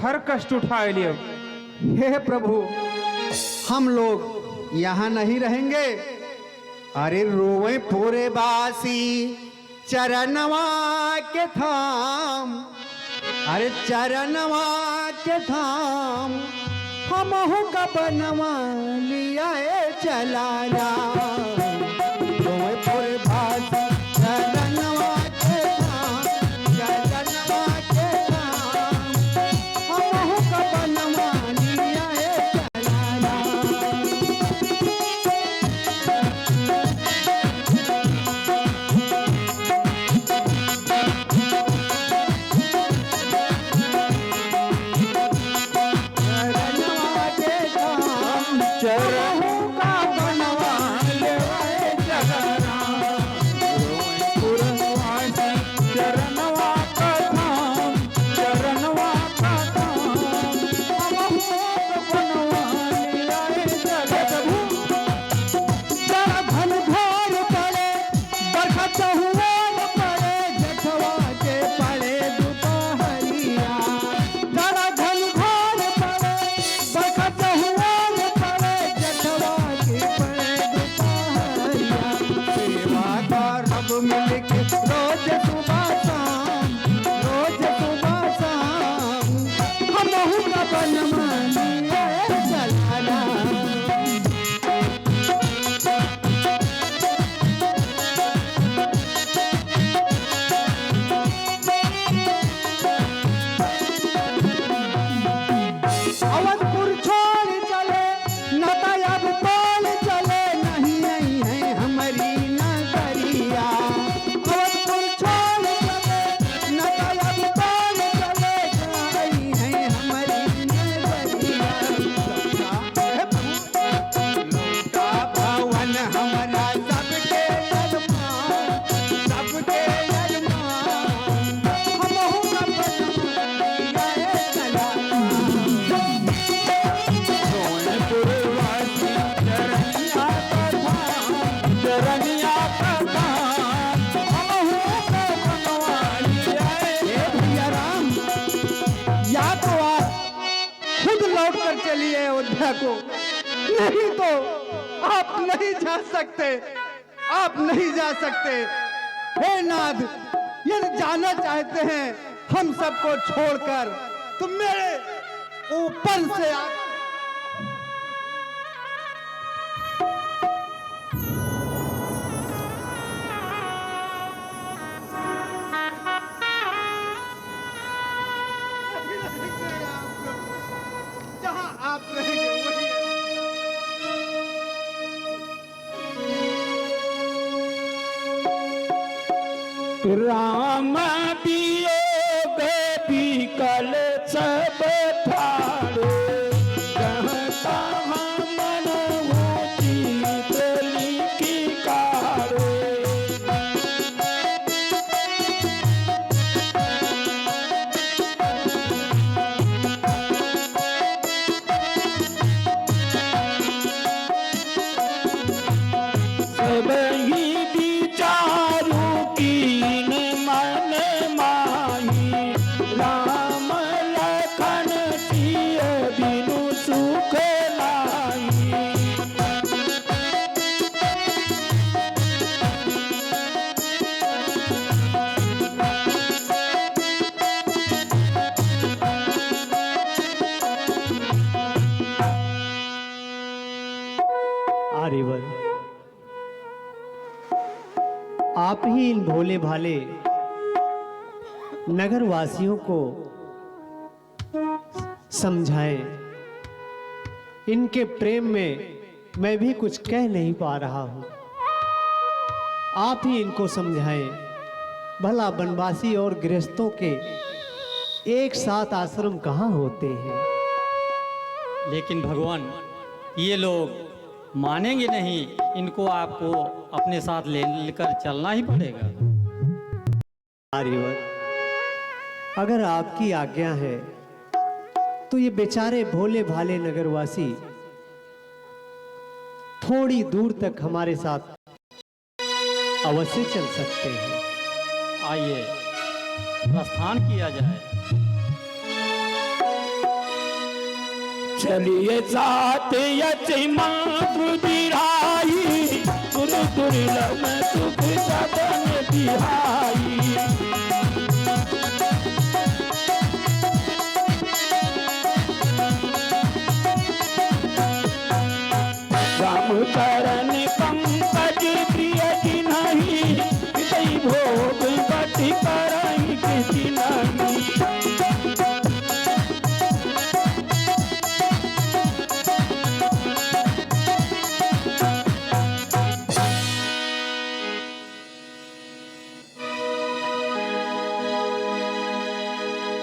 हर कष्ट उठाए लिए। हे प्रभु, हम लोग यहाँ नहीं रहेंगे। अरे रोए पूरे बासी चरणवा के थाम, अरे चरणवा के थाम, हम का बनवा लिया चलाना। रोए पूरे बासी चरणवा के थाम, चरणवा के थाम, हम का बनवा लिया चलाना। चलिए अयोध्या को, नहीं तो आप नहीं जा सकते, आप नहीं जा सकते। हे नाथ, यदि जाना चाहते हैं हम सबको छोड़कर तो मेरे ऊपर से आप आप रहेंगे वही राम वियोग विकल सब ठाड़े, कहता मन चित लिखी कारे। आर्यवर, आप ही इन भोले भाले नगर वासियों को समझाएं। इनके प्रेम में मैं भी कुछ कह नहीं पा रहा हूं, आप ही इनको समझाएं। भला बनवासी और गृहस्थों के एक साथ आश्रम कहाँ होते हैं। लेकिन भगवान, ये लोग मानेंगे नहीं, इनको आपको अपने साथ लेकर चलना ही पड़ेगा। आर्यवर, अगर आपकी आज्ञा है तो ये बेचारे भोले भाले नगरवासी थोड़ी दूर तक हमारे साथ अवश्य चल सकते हैं। आइए प्रस्थान किया जाए। चलिए साथ यचमा बुधिराई गुरु दुर्लभ सुख सदन बिहाई राम करण पंकज प्रिय जिन्हि हृदय भोग बटि करहि किछि नहीं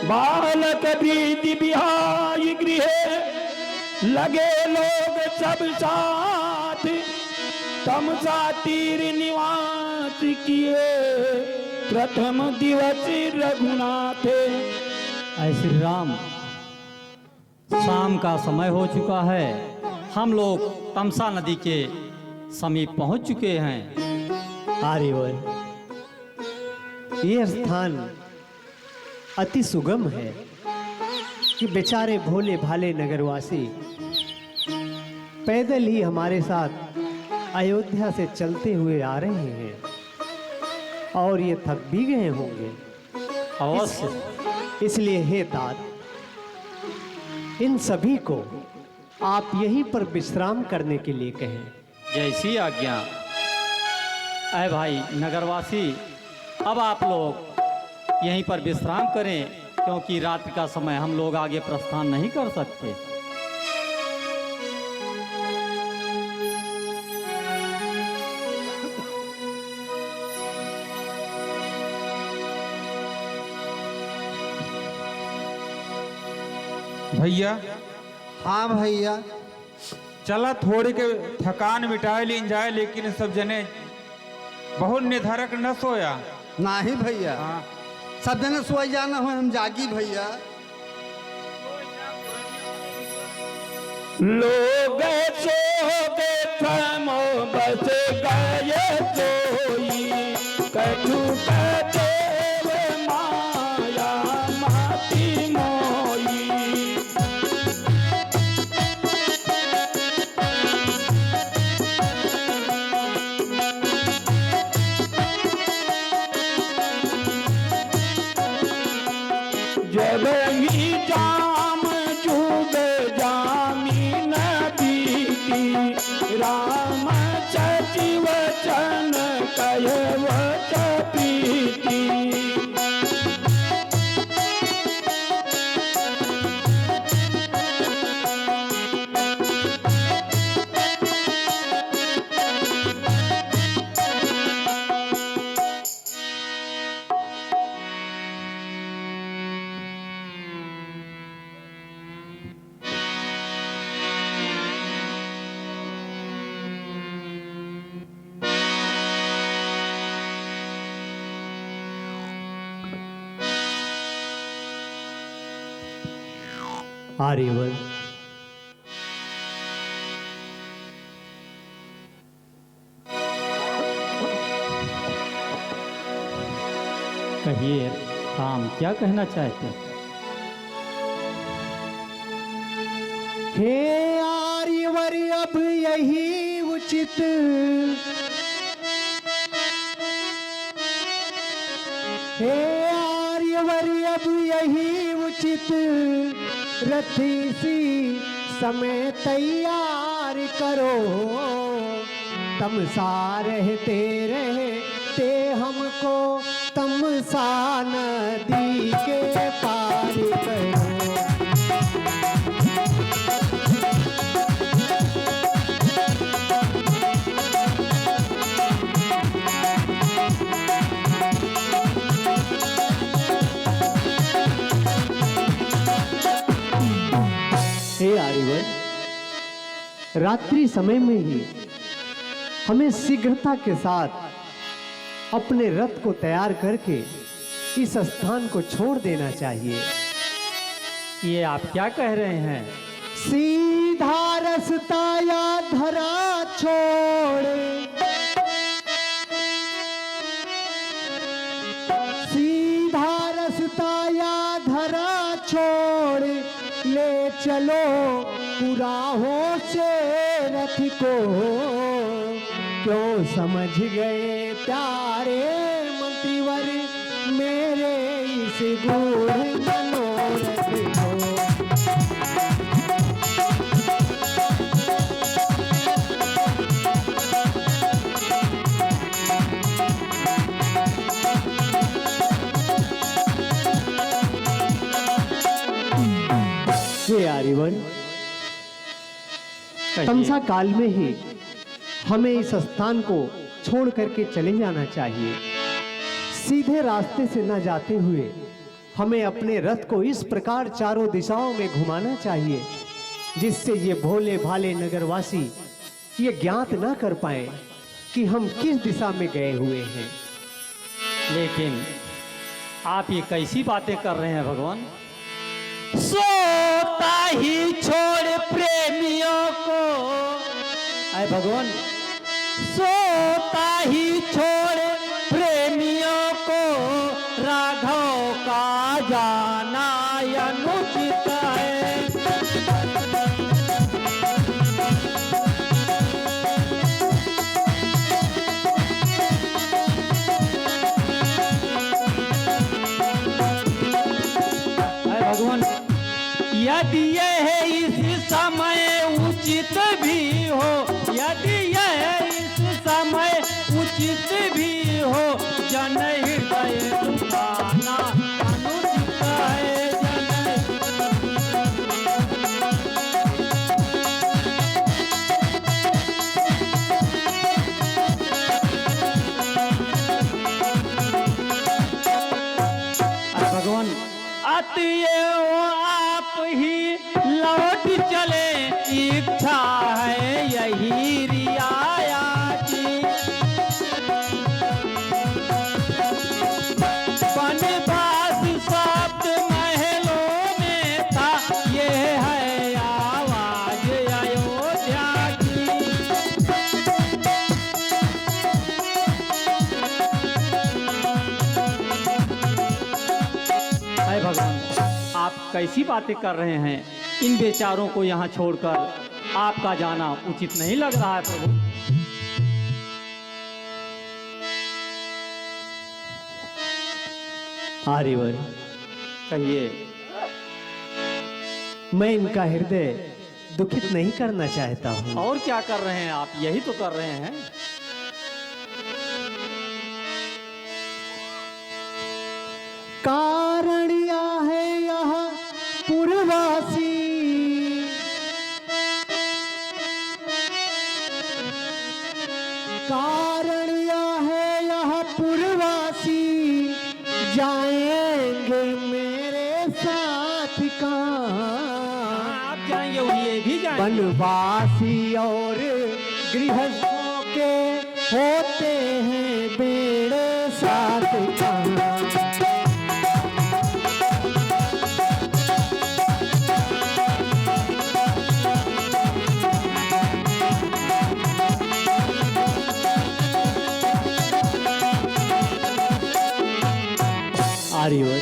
बालक प्रीति बिहाई गृह लगे लोग सब साथ तमसा तीर निवास किए प्रथम दिवस रघुनाथ। ऐ श्री राम, शाम का समय हो चुका है। हम लोग तमसा नदी के समीप पहुंच चुके हैं। आर्यवर, यह स्थान अति सुगम है कि बेचारे भोले भाले नगरवासी पैदल ही हमारे साथ अयोध्या से चलते हुए आ रहे हैं और ये थक भी गए होंगे। अवश्य। इसलिए हे तात, इन सभी को आप यहीं पर विश्राम करने के लिए कहें। जैसी आज्ञा। ऐ भाई नगरवासी, अब आप लोग यहीं पर विश्राम करें, क्योंकि रात्रि का समय हम लोग आगे प्रस्थान नहीं कर सकते। भैया, हाँ भैया, चला थोड़ी के थकान मिटाए लीन जाए, लेकिन सब जने बहुत निर्धारक न सोया। नहीं भैया, हाँ। सब जने सोई जाना हो, हम जागी भैया। लोग सोगे थमो बस गए सोई कछु देव माया माती मोई। जब ही जाम जुग जामी नबीती राम सचिव चन कहवत प्रीति। आर्यवर, कहिए राम, क्या कहना चाहते हैं? हे आर्यवर, अब यही उचित हे आर्यवर, अब यही उचित रथी सी समय तैयार करो। तमसा रहते रहते हमको तमसा नदी के पार करो। हे आर्यवर, रात्रि समय में ही हमें शीघ्रता के साथ अपने रथ को तैयार करके इस स्थान को छोड़ देना चाहिए। ये आप क्या कह रहे हैं? सीधा रास्ता या धरा छोड़, सीधा रास्ता या धरा छोड़, ले चलो कुराहों से रथ को, क्यों समझ गए प्यारे मंत्रीवर मेरे इस गूढ़ मनोरथ को। हे आर्यवन, तमसा काल में ही हमें इस स्थान को छोड़ करके चले जाना चाहिए। सीधे रास्ते से न जाते हुए हमें अपने रथ को इस प्रकार चारों दिशाओं में घुमाना चाहिए जिससे ये भोले भाले नगरवासी ये ज्ञात न कर पाए कि हम किस दिशा में गए हुए हैं। लेकिन आप ये कैसी बातें कर रहे हैं भगवान? सोता ही छोड़ प्रेमियों को, अरे भगवान, सोता ही छोड़ प्रेमियों को राघव का जाना अनुचित है। भगवान, यदि यह इस समय उचित भी हो, यदि यह इस समय उचित भी हो, जन हृदय दुखाना अनुचित है। भगवान, अतएव आप ही लौट चले, इच्छा है यही रियाया की। वनवास शब्द महलों में था, ये है आवाज अयोध्या की। हाय भगवान, आप कैसी बातें कर रहे हैं? इन बेचारों को यहाँ छोड़कर आपका जाना उचित नहीं लग रहा है प्रभु। आर्यवर, कहिए। मैं इनका हृदय दुखित नहीं करना चाहता हूँ। और क्या कर रहे हैं आप? यही तो कर रहे हैं। कारण यह है यह पूर्ववासी, कारण यह है यह पूर्ववासी, जाएंगे मेरे साथ कहाँ। आप जाएंगे और ये भी जाएंगे। वनवासी और गृहस्थों के होते हैं बेड़े साथ कहाँ। आर्यवर,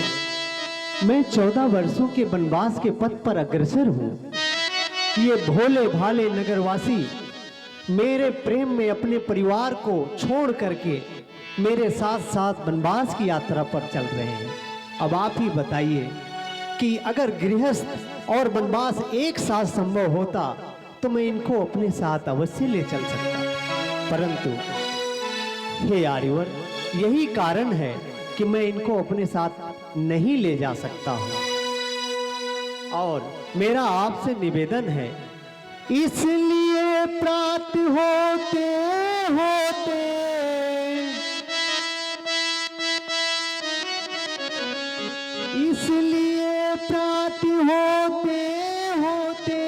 मैं 14 वर्षों के वनवास के पथ पर अग्रसर हूँ। ये भोले भाले नगरवासी मेरे प्रेम में अपने परिवार को छोड़ करके मेरे साथ साथ वनवास की यात्रा पर चल रहे हैं। अब आप ही बताइए कि अगर गृहस्थ और वनवास एक साथ संभव होता तो मैं इनको अपने साथ अवश्य ले चल सकता, परंतु हे आर्यवर, यही कारण है कि मैं इनको अपने साथ नहीं ले जा सकता हूं। और मेरा आपसे निवेदन है, इसलिए प्राप्त होते होते इसलिए प्राप्त होते होते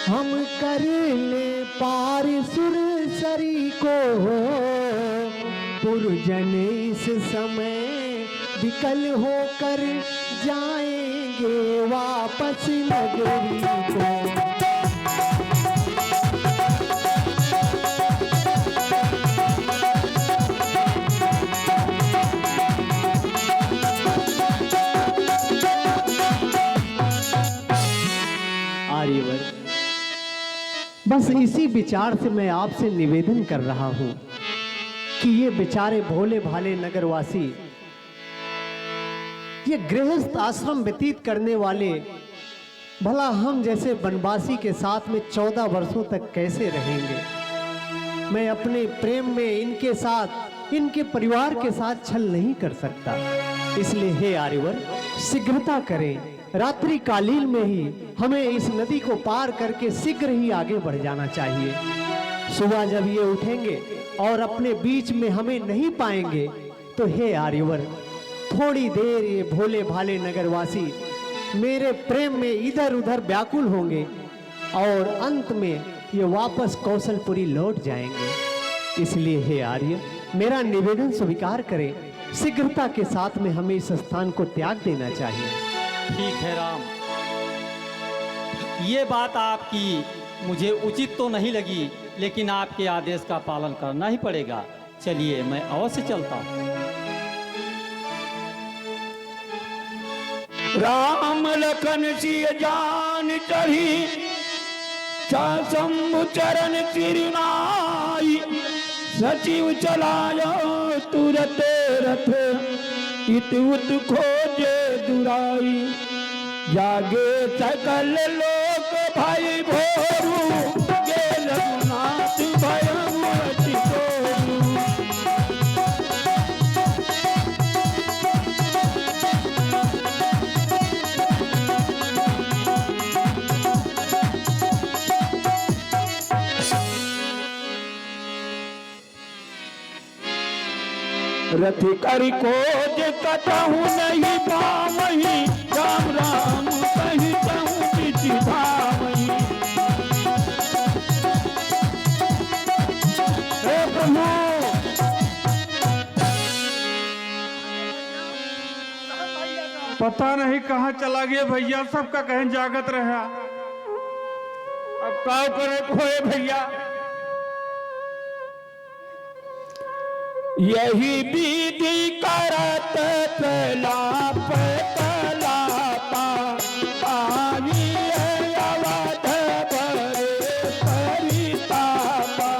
हम कर ले पार सुरसरी को। पुरजन इस समय विकल होकर जाएंगे वापस नगरी को। आर्यवर, बस इसी विचार से मैं आपसे निवेदन कर रहा हूं कि ये बेचारे भोले भाले नगरवासी, ये गृहस्थ आश्रम व्यतीत करने वाले, भला हम जैसे वनवासी के साथ में 14 वर्षों तक कैसे रहेंगे। मैं अपने प्रेम में इनके साथ, इनके परिवार के साथ छल नहीं कर सकता। इसलिए हे आर्यवर, शीघ्रता करें, रात्रि कालीन में ही हमें इस नदी को पार करके शीघ्र ही आगे बढ़ जाना चाहिए। सुबह जब ये उठेंगे और अपने बीच में हमें नहीं पाएंगे तो हे आर्यवर, थोड़ी देर ये भोले भाले नगरवासी मेरे प्रेम में इधर उधर व्याकुल होंगे और अंत में ये वापस कौशलपुरी लौट जाएंगे। इसलिए हे आर्य, मेरा निवेदन स्वीकार करें, शीघ्रता के साथ में हमें इस स्थान को त्याग देना चाहिए। ठीक है राम, ये बात आपकी मुझे उचित तो नहीं लगी, लेकिन आपके आदेश का पालन करना ही पड़ेगा। चलिए मैं अवश्य चलता हूँ। राम लखन सिय जान चढ़ी, शंभु चरण सिरनाई, सचिव चलायो तुरत रथ, इत उत खोजे दुराई, जागे सकल लोक भाई भोरू, गे रघुनाथ भयम अति तोरू। रथ कर खोज कतहु नहीं पावही, राम राम कही कहूँ चिति धावही। हे प्रभु, पता नहीं कहाँ चला गया भैया, सबका कहीं जागत रहा। अब का करे खोए भैया, यही विधि करत तलाप तलापा, आई अवध भरे परितापा।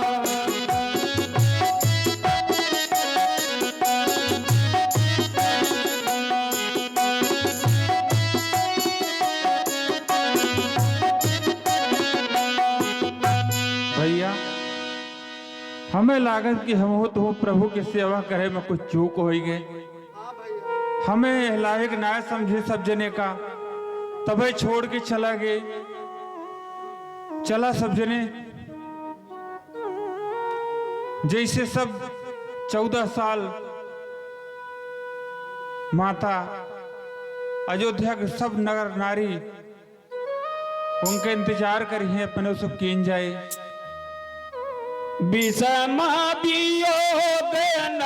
भैया, हमें लागत कि हम हो तो प्रभु की सेवा करे में कुछ चूक हो गए। हमें लायक ना समझे सब जने का, तबे छोड़ के चला गए। चला सब जने, जैसे सब 14 साल माता अयोध्या के सब नगर नारी उनके इंतजार करी है, अपने सब कीन जाए। विषम वियोग न